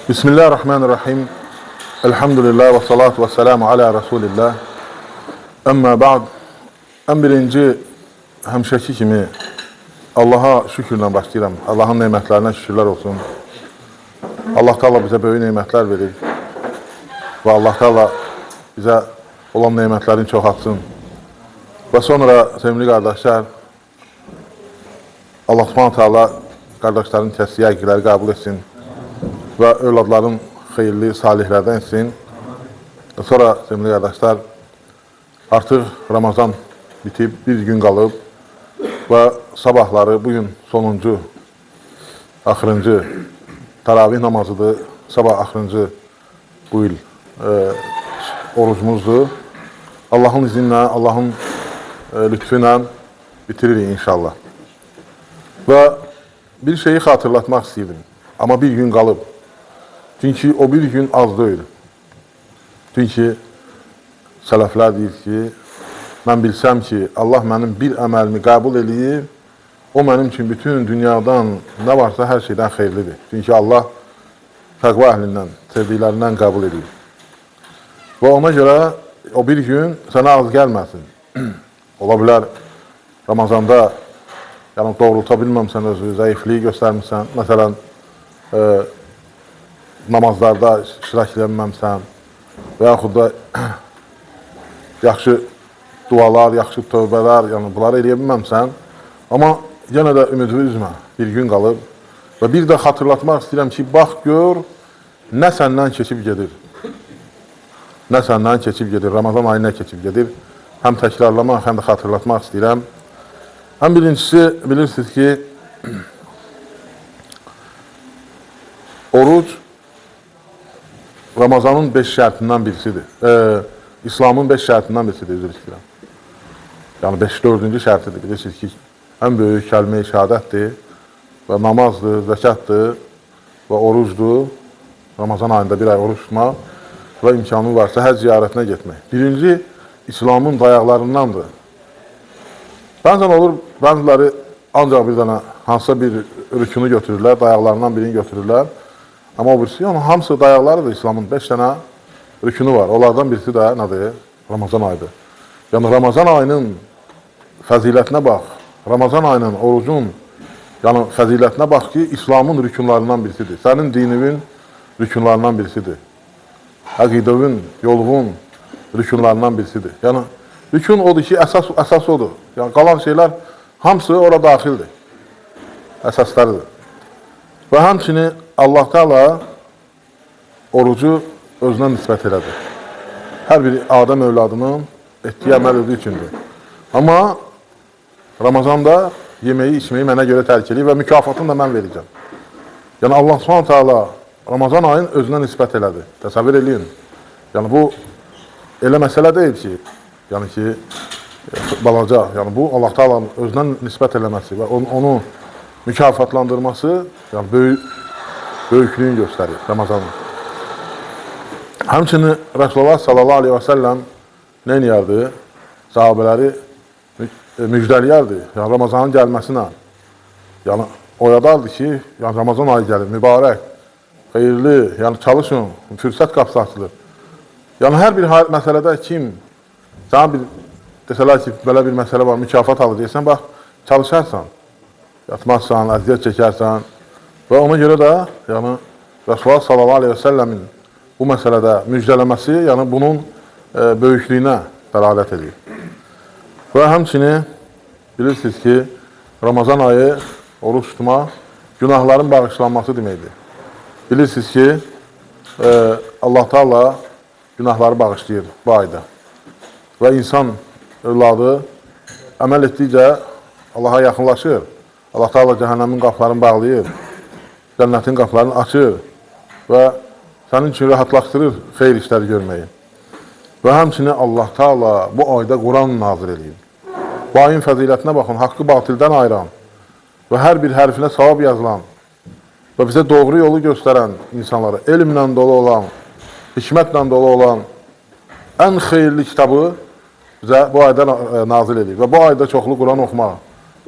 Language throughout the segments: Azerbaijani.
Bismillahirrahmanirrahim. Elhamdülillah ve salatu ve selamu ala Resulillah. Amma ba'd. Ən birinci həmişəki kimi Allaha şükürlə başlayıram. Allahın nemətlərinə şükürlər olsun. Allah Teala bizə böyük nemətlər verir. Və Allah Teala bizə olan nemətlərini çoxaltsın. Və sonra sevimli qardaşlar, Allah Subhanahu Teala qardaşların təsdiq əqidləri qəbul etsin və övladların xeyirli, salihlərdən etsin. Sonra sevimli qardaşlar, artıq Ramazan bitib, bir gün qalıb və sabahları bugün sonuncu, axırıncı təravih namazıdır. Sabah axırıncı bu il orucumuzdur. Allahın izinlə, Allahın lütfü ilə bitiririk inşallah. Və bir şeyi xatırlatmaq istəyirdim. Amma bir gün qalıb. Çünki o bir gün az deyil. Çünki sələflər deyir ki, mən bilsəm ki, Allah mənim bir əməlimi qəbul eləyib, o mənim üçün bütün dünyadan nə varsa hər şeydən xeyirlidir. Çünki Allah təqva əhlindən, sevdiklərindən qəbul edir. Və ona görə o bir gün sənə az gəlməsin. Ola bilər, Ramazanda yəni doğrulta bilməmsən özü, zəifliyi göstərmirsən. Məsələn, namazlarda iştirak edəməmsən və yaxud da yaxşı dualar, yaxşı tövbələr, yəni bunları eləyə bilməmsən. Amma yenə də ümidini üzmə, bir gün qalıb. Və bir də xatırlatmaq istəyirəm ki, bax gör, nə səndən keçib gedir. Nə səndən keçib gedir, Ramazan ayı nə keçib gedir. Həm təkrarlamaq, həm də xatırlatmaq istəyirəm. Ən birincisi, bilirsiniz ki, oruc Ramazanın 5 şərtindən birisidir. İslamın 5 şərtindən birisidir, üzr istəyirəm. Yəni 4-cü şərtidir. Bilirsiniz ki, ən böyük kəlmə-i şəhadətdir və namazdır, zəkatdır və orucdur. Ramazan ayında bir ay oruç tutmaq və imkanı varsa həcc ziyarətinə getmək. Birinci, İslamın dayaqlarındandır. Bəzən olur, bəziləri ancaq bir dənə hansısa bir rükünü götürürlər, dayaqlarından birini götürürlər. Amma o birisi, yəni hamısı dayaqlarıdır İslamın. 5 dənə rükünü var. Onlardan birisi də nədir? Ramazan ayıdır. Yəni Ramazan ayının fəzilətinə bax. Ramazan ayının, orucun yəni fəzilətinə bax ki, İslamın rükünlarından birisidir. Sənin dininin rükünlarından birisidir. Əqidəvin, yolun rükünlarından birisidir. Yəni rükün odur ki, əsas odur. Yəni qalan şeylər hamısı ora daxildir. Əsaslarıdır. Və həmçinin Allah Teala orucu özünə nisbət elədi. Hər bir Adəm övladının etdiyi əməl özü üçündür. Amma Ramazanda yeməyi, içməyi mənə görə tərk edib və mükafatını da mən verəcəm. Yəni Allah Subhanahu Teala Ramazan ayını özünə nisbət elədi. Təsəvvür eləyin. Yəni bu elə məsələ deyil ki, yəni ki, balaca, yəni bu Allah Teala'nın özünə nisbət eləməsi və onu mükafatlandırması yəni böyüklüyünü göstərir Ramazanın. Həmçinin Rasulullah sallallahu aleyhi və səlləm nə eləyərdi? Sahabələri müjdəliyərdi. Yəni Ramazanın gəlməsinə. Yəni oyadardı ki, yəni Ramazan ayı gəlir, mübarək, xeyirli, yəni çalışın, fürsət qapısı açılır. Yəni hər bir məsələdə kim, sana bir desələr ki, belə bir məsələ var, mükafat alır deyirsən, bax, çalışarsan, yatmazsan, əziyyət çəkərsən və ona görə də yəni, Rasulullah sallallahu aleyhi və səlləmin bu məsələdə müjdələməsi yəni, bunun böyüklüyünə dəlalət edir. Və həmçinin bilirsiniz ki, Ramazan ayı oruç tutmaq günahların bağışlanması deməkdir. Bilirsiniz ki, Allah Teala günahları bağışlayır bu ayda. Və insan övladı əməl etdikcə Allaha yaxınlaşır. Allah Teala cəhənnəmin qapılarını bağlayır, cənnətin qapılarını açır və sənin üçün rahatlaşdırır xeyir işləri görməyi. Və həmçinin Allah Teala bu ayda Quran nazir edir. Bu ayın fəzilətinə baxın, haqqı batildən ayıran və hər bir hərfinə savab yazılan və bizə doğru yolu göstərən insanlara, elmlə dolu olan, hikmətlə dolu olan ən xeyirli kitabı bizə bu ayda nazil edir. Və bu ayda çoxlu Quran oxumaq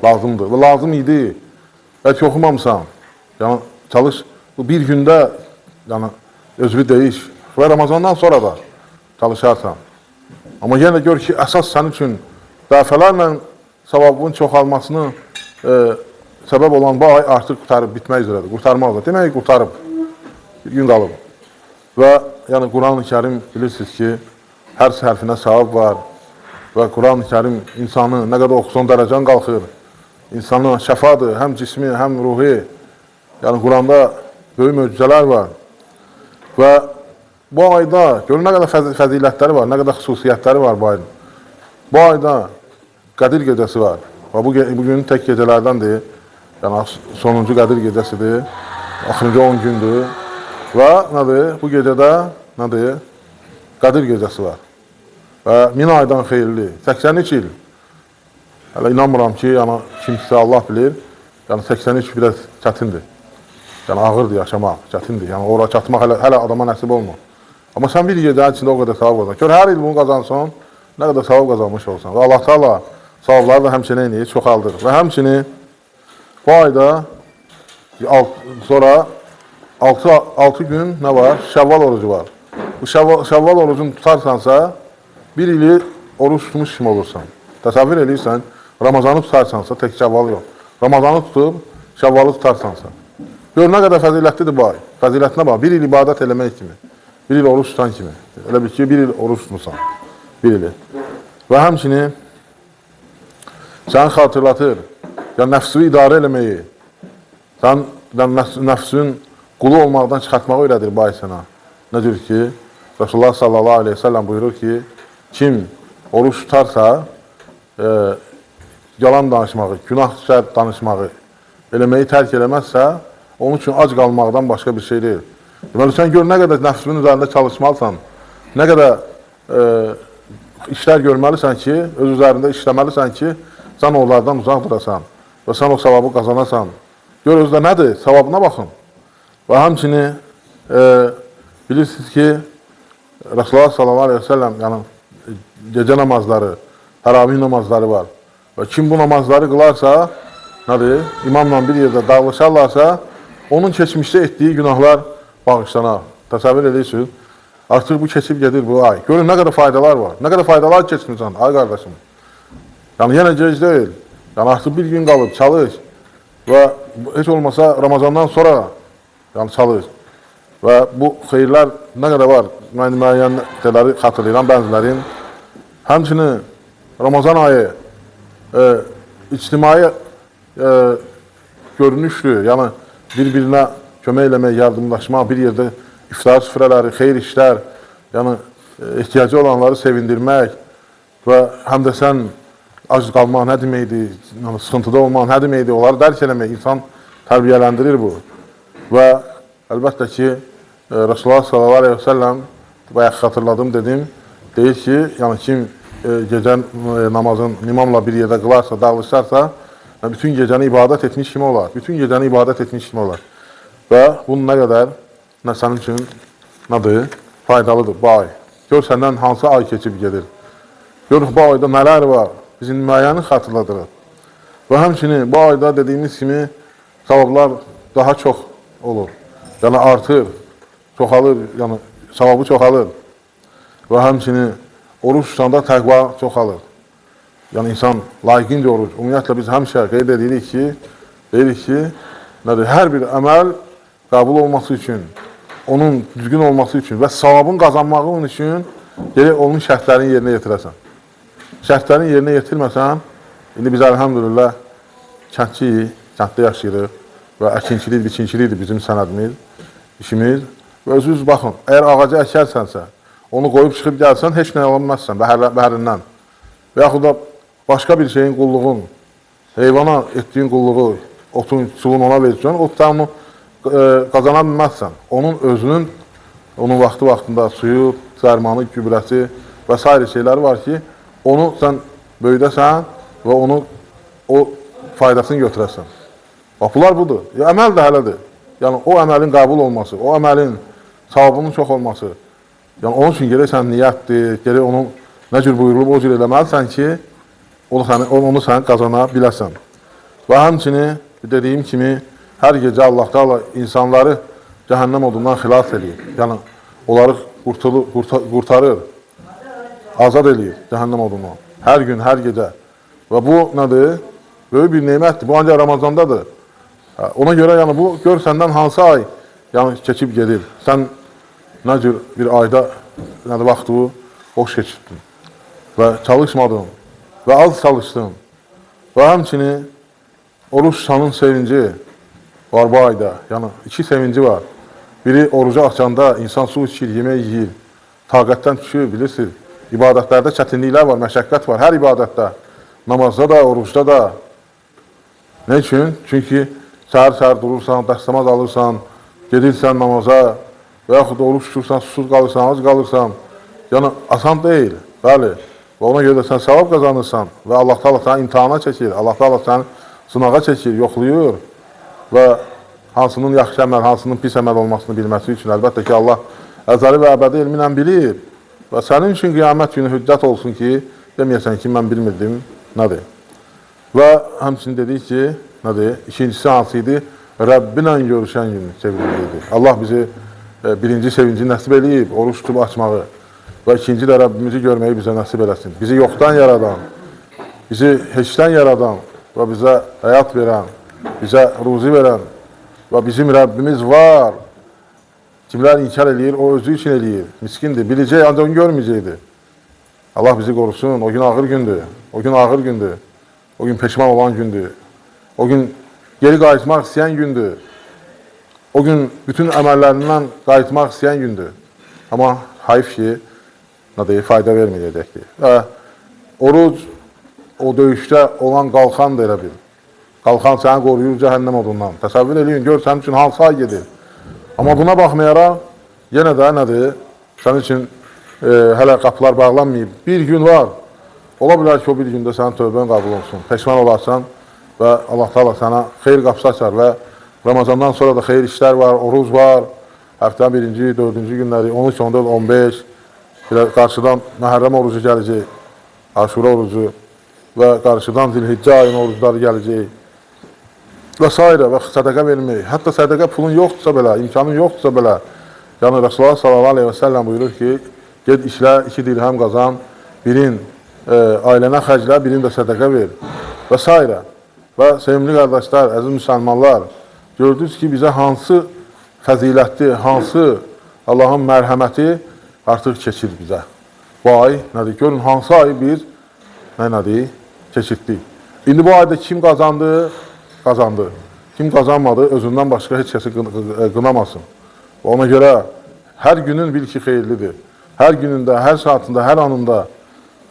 lazımdır və lazım idi. Bəlkə oxumamısan, yəni çalış, bu bir gündə yəni özünü deyiş və Ramazandan sonra da çalışarsan. Amma yenə gör ki, əsas sənin üçün dəfələrlə savabın çoxalmasını səbəb olan bu ay artıq qurtarıb bitmək üzrədir. Qurtarmaq da. Demək qurtarıb. Bir gün qalıb. Və yəni Quran-ı Kərim bilirsiniz ki, hər hərfinə savab var. Və Quran-ı Kərim insanı nə qədər oxusan dərəcən qalxır. İnsanın şəfadır, həm cismi, həm ruhi. Yəni Quranda böyük möcüzələr var. Və bu ayda görün nə qədər fəzilətləri var, nə qədər xüsusiyyətləri var bu ayın. Bu ayda Qədir gecəsi var. Və bugün tək gecələrdəndir. Yəni sonuncu Qədir gecəsidir. Axırıncı 10 gündür. Və nədir? Bu gecədə nədir? Qədir gecəsi var. Və 1000 aydan xeyirli. 83 il. Hələ inanmıram ki, yəni kimsə Allah bilir. Yəni 83 biraz çətindir. Yəni ağırdır yaşamaq, çətindir. Yəni ora çatmaq hələ adama nəsib olmur. Amma sən bir gecənin içində o qədər savab qazan. Gör hər il bunu qazansan, nə qədər savab qazanmış olsan. Və Allah Teala savabları da həmçinin eləyir, çoxaldır. Və həmçinin bu ayda sonra 6 gün nə var? Şəvval orucu var. Bu şəvval orucunu tutarsansa, bir ili oruç tutmuş kimi olursan. Təsəvvür edirsən, Ramazanı tutarsansa, tək şəvval yox. Ramazanı tutub, şəvvalı tutarsansa. Gör, nə qədər fəzilətlidir bu ay. Fəzilətinə bax, bir il ibadət eləmək kimi. Bir il oruç tutan kimi. Elə bir ki, bir il oruç tutmuşsan. Bir ili. Və həmçinin səni xatırlatır, yəni nəfsini idarə eləməyi, sən nəfsin qulu olmaqdan çıxartmağı öyrədir bu ay sənə. Nədir ki, Resulullah sallallahu aleyhi ve sellem buyurur ki, kim oruç tutarsa, yalan danışmağı, günah danışmağı eləməyi tərk eləməzsə, onun üçün ac qalmaqdan başqa bir şey deyil. Deməli, sən gör, nə qədər nəfsinin üzərində çalışmalısan, nə qədər işlər görməlisən ki, öz üzərində işləməlisən ki, sən onlardan uzaq durasan və sən o savabı qazanasan. Gör, özdə nədir? Savabına baxın. Və həmçinin bilirsiniz ki, Resulullah sallallahu aleyhi ve sellem yəni, gecə namazları, təravih namazları var. Və kim bu namazları qılarsa, nədir? İmamla bir yerdə dağılışarlarsa, onun keçmişdə etdiyi günahlar bağışlanar. Təsəvvür edirsiniz. Artıq bu keçib gedir bu ay. Görün, nə qədər faydalar var. Nə qədər faydalar keçmirsən, ay qardaşım. Yəni, yenə gec deyil. Yəni, artıq bir gün qalıb, çalış. Və heç olmasa Ramazandan sonra yəni, çalış. Və bu xeyirlər nə qədər var? Mən müəyyən xatırlayıram, bəzilərin. Həmçinin Ramazan ayı ictimai görünüşdür. Yəni, bir-birinə kömək eləmək, yardımlaşmaq, bir yerdə iftar süfrələri, xeyir işlər, yəni ehtiyacı olanları sevindirmək və həm də sən ac qalmaq nə deməkdir, yəni, sıxıntıda olmaq nə deməkdir, onları dərk eləmək, insan tərbiyələndirir bu. Və əlbəttə ki, Resulullah sallallahu aleyhi ve sellem, bayaq xatırladım dedim, deyir ki, yəni kim gecə namazın imamla bir yerdə qılarsa, dağılışarsa, bütün gecəni ibadət etmiş kimi olar. Bütün gecəni ibadət etmiş kimi olar. Və bunun nə qədər sənin üçün nədir? Faydalıdır bu ay. Gör, səndən hansı ay keçib gedir. Gör, bu ayda nələr var? Bizim müəyyəni xatırladırıq. Və həmçinin bu ayda dediyimiz kimi savablar daha çox olur. Yəni artır, çoxalır, yəni savabı çoxalır. Və həmçinin oruç tutanda təqva çoxalır. Yəni insan layiqincə oruç. Ümumiyyətlə biz həmişə qeyd edirik ki, nədir? Hər bir əməl qəbul olması üçün, onun düzgün olması üçün və savabın qazanmağı üçün onun şərtlərini yerinə yetirəsən. Şərtlərini yerinə yetirməsən, indi biz əlhamdülillah kəndçiyik, kənddə yaşayırıq və əkinçilik, biçinçilikdir bizim sənədimiz, işimiz. Və özünüz baxın, əgər ağacı əkərsənsə, onu qoyub çıxıb gəlsən, heç nə olmazsan bəhərindən. Və yaxud da başqa bir şeyin qulluğun, heyvana etdiyin qulluğu, otun, suyun ona verirsən, o tutamı qazana bilməzsən. Onun özünün, onun vaxtında suyu, dərmanı, gübrəsi və s. şeyləri var ki, onu sən böyüdəsən və onu o faydasını götürəsən. Bax, bunlar budur. Əməl də hələdir. Yəni, o əməlin qəbul olması, o əməlin savabının çox olması. Yəni, onun üçün gerək sən niyyətdir, gerək onun nə cür buyurulub, o cür eləməlisən ki, onu sən qazana biləsən. Və həmçinin, dediyim kimi, hər gecə Allah Teala insanları cəhənnəm odundan xilas edir. Yəni, onları qurtarır, azad edir cəhənnəm odundan. Hər gün, hər gecə. Və bu nədir? Böyük bir nemətdir. Bu ancaq Ramazandadır. Ona görə yəni, bu gör səndən hansı ay yəni, keçib gedir. Sən nə cür bir ayda vaxtı boş keçirdin və çalışmadın və az çalışdın. Və həmçinin oruç tutanın sevinci var bu ayda. Yəni, iki sevinci var. Biri orucu açanda insan su içir, yemək yiyir, taqətdən düşür, bilirsiniz. İbadətlərdə çətinliklər var, məşəqqət var. Hər ibadətdə, namazda da, orucda da. Nə üçün? Çünki səhər-səhər durursan, dəstəmaz alırsan, gedirsən namaza və yaxud oruç tutursan, susuz qalırsan, az qalırsan. Yəni, asan deyil, bəli. Və ona görə də sən savab qazanırsan və Allah Taala səni imtihana çəkir, Allah Taala səni sınağa çəkir, yoxlayır və hansının yaxşı əməl, hansının pis əməl olmasını bilməsi üçün əlbəttə ki, Allah əzəli və əbədi elminlə bilir və sənin üçün qiyamət günü hüccət olsun ki, deməyəsən ki, mən bilmirdim, nədir? Və həmçinin dedik ki, nədir? İkincisi hansı idi? Rəbbinlə görüşən gün sevinciydi. Allah bizi birinci sevinci nəsib eləyib, oruç tutub açmağı və ikinci də Rəbbimizi görməyi bizə nəsib eləsin. Bizi yoxdan yaradan, bizi heçdən yaradan və bizə həyat verən, bizə ruzi verən və bizim Rəbbimiz var. Kimlər inkar eləyir, o özü üçün eləyir. Miskindir, biləcək, ancaq onu görməyəcəkdir. Allah bizi qorusun, o gün ağır gündür, o gün ağır gündür, o gün peşman olan gündür, o gün geri qayıtmaq istəyən gündür, o gün bütün əməllərindən qayıtmaq istəyən gündür. Amma hayf ki, fayda verməyəcəkdir. Və oruc o döyüşdə olan qalxandır elə bil. Qalxan səni qoruyur cəhənnəm odundan. Təsəvvür eləyin, gör sənin üçün hansı ay gedir. Amma buna baxmayaraq, yenə də nədir? Sənin üçün hələ qapılar bağlanmayıb. Bir gün var. Ola bilər ki, o bir gündə sənin tövbən qəbul olsun. Peşman olarsan və Allah Taala sənə xeyir qapısı açar və Ramazandan sonra da xeyir işlər var, oruc var. Həftənin birinci, dördüncü günləri, 13, 14, 15. Qarşıdan Məhərrəm orucu gələcək, Aşura orucu və qarşıdan Zilhiccə ayının orucları gələcək və s. və sədəqə vermək. Hətta sədəqə pulun yoxdursa belə, imkanın yoxdursa belə, yəni Rasulullah sallallahu aleyhi və səlləm buyurur ki, ged işlə, 2 dirhəm qazan, birin ailənə xərclə, birin də sədəqə ver və s. Və sevimli qardaşlar, əziz müsəlmanlar, gördünüz ki, bizə hansı fəzilətli, hansı Allahın mərhəməti artıq keçir bizə. Bu ay, nədir? Görün, hansı ayı biz keçirdik. İndi bu ayda kim qazandı? Qazandı. Kim qazanmadı? Özündən başqa heç kəsi qınamasın. Ona görə hər günün bil ki, xeyirlidir. Hər günündə, hər saatında, hər anında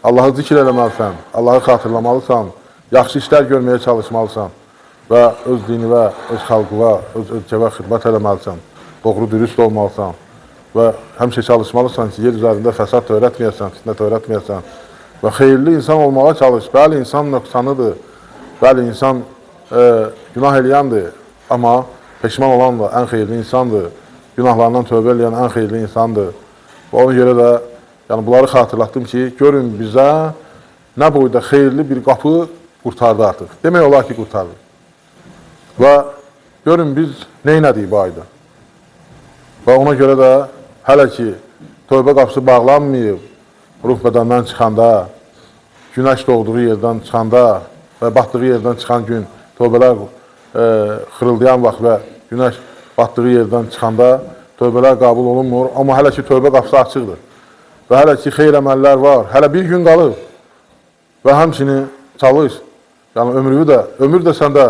Allahı zikr eləməlisən, Allahı xatırlamalısan, yaxşı işlər görməyə çalışmalısan və öz dinivə, öz xalqıva, öz ölkəvə xidmət eləməlisən, doğru dürüst olmalısan. Və həmişə çalışmalısan ki, yer üzərində fəsad törətməyəsən, fitnət törətməyəsən və xeyirli insan olmağa çalış. Bəli, insan nöqsanıdır, bəli, insan günah eləyəndir, amma peşman olan da ən xeyirli insandır, günahlarından tövbə eləyən ən xeyirli insandır. Və ona görə də yəni, bunları xatırlatdım ki, görün bizə nə boyda xeyirli bir qapı qurtardı artıq. Demək olar ki, qurtardı. Və görün biz neynədik bu ayda? Və ona görə də hələ ki, tövbə qapısı bağlanmayıb, ruh bədəndən çıxanda, günəş doğduğu yerdən çıxanda və batdığı yerdən çıxan gün, tövbələr xırıldayan vaxt və günəş batdığı yerdən çıxanda tövbələr qəbul olunmur. Amma hələ ki, tövbə qapısı açıqdır və hələ ki, xeyr əməllər var. Hələ bir gün qalır və həmçinin çalış. Yəni, ömür də səndə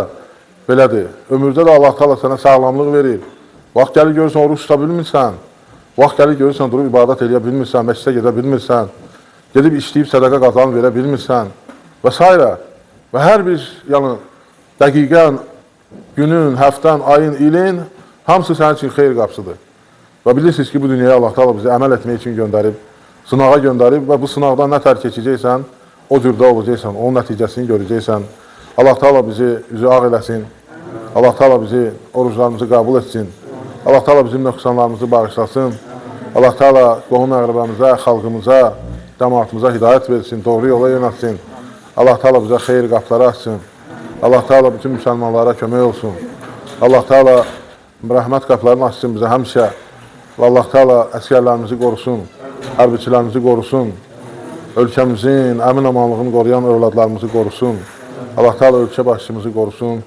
belədir. Ömürdə də Allah Taala sənə sağlamlıq verir. Vaxt gəlir görürsən, oruç tuta bilmirsən. Vaxt gəlir görürsən, durub ibadət eləyə bilmirsən, məscidə gedə bilmirsən. Gedib işləyib sədəqə qazanıb verə bilmirsən və s. Və hər bir dəqiqən, günün, həftən, ayın, ilin hamısı sənin üçün xeyir qapısıdır. Və bilirsiniz ki, bu dünyaya Allah Taala bizi əməl etmək üçün göndərib, sınağa göndərib və bu sınaqdan nə tər keçəcəksən, o cürdə olacaqsan, onun nəticəsini görəcəksən. Allah Taala bizi üzü ağ eləsin. Allah Taala bizi oruclarımızı qəbul etsin. Allah Taala bizim nöqsanlarımızı bağışlasın. Allah Taala qohum əqrəbəmizə, xalqımıza, cəmaatımıza hidayət versin, doğru yola yönətsin. Allah Taala bizə xeyir qapıları açsın. Allah Taala bütün müsəlmanlara kömək olsun. Allah Taala rəhmət qapılarını açsın bizə həmişə. Və Allah Teala əsgərlərimizi qorusun, hərbiçilərimizi qorusun, ölkəmizin əmin-amanlığını qoruyan övladlarımızı qorusun. Allah Teala ölkə başçımızı qorusun,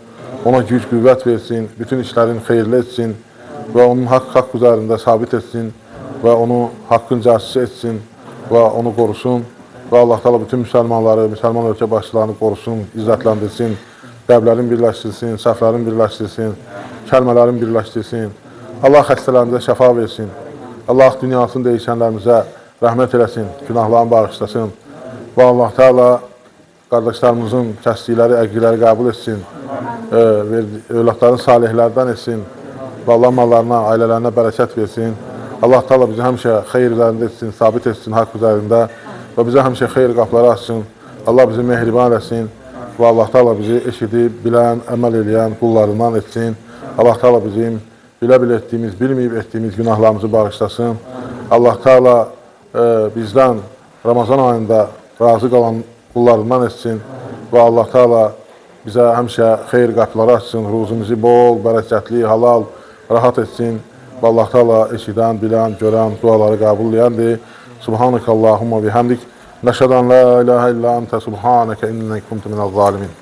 ona güc, qüvvət versin, bütün işlərin xeyirli etsin və onun haqq üzərində sabit etsin və onu haqqın cəsisi etsin və onu qorusun. Və Allah Teala bütün müsəlmanları, müsəlman ölkə başçılarını qorusun, izzətləndirsin, qəlblərini birləşdirsin, səhvlərini birləşdirsin, kəlmələrini birləşdirsin. Allah xəstələrimizə şəfa versin. Allah dünyasını dəyişənlərimizə rəhmət eləsin, günahlarını bağışlasın. Və Allah Teala qardaşlarımızın kəsdikləri əqdiləri qəbul etsin, övladların salihlərdən etsin və Allah mallarına, ailələrinə bərəkət versin. Allah Teala bizi həmişə xeyir üzərində etsin, sabit etsin haqq üzərində və bizə həmişə xeyir qapıları açsın. Allah bizi mehriban etsin və Allah Teala bizi eşidib, bilən, əməl edən qullarından etsin. Allah Teala bizim bilə-bilə etdiyimiz, bilməyib etdiyimiz günahlarımızı bağışlasın. Allah Teala bizdən Ramazan ayında razı qalan qullarından etsin və Allah Teala bizə həmişə xeyir qapıları açsın, ruzumuzu bol, bərəkətli, halal, rahat etsin və Allah Teala eşidən, bilən, görən, duaları qəbul edəndir. Subhanəkəllahumma bihamdik, nəşədən la ilahə illə əntə subhanəkə innə kuntu minəz zalimin.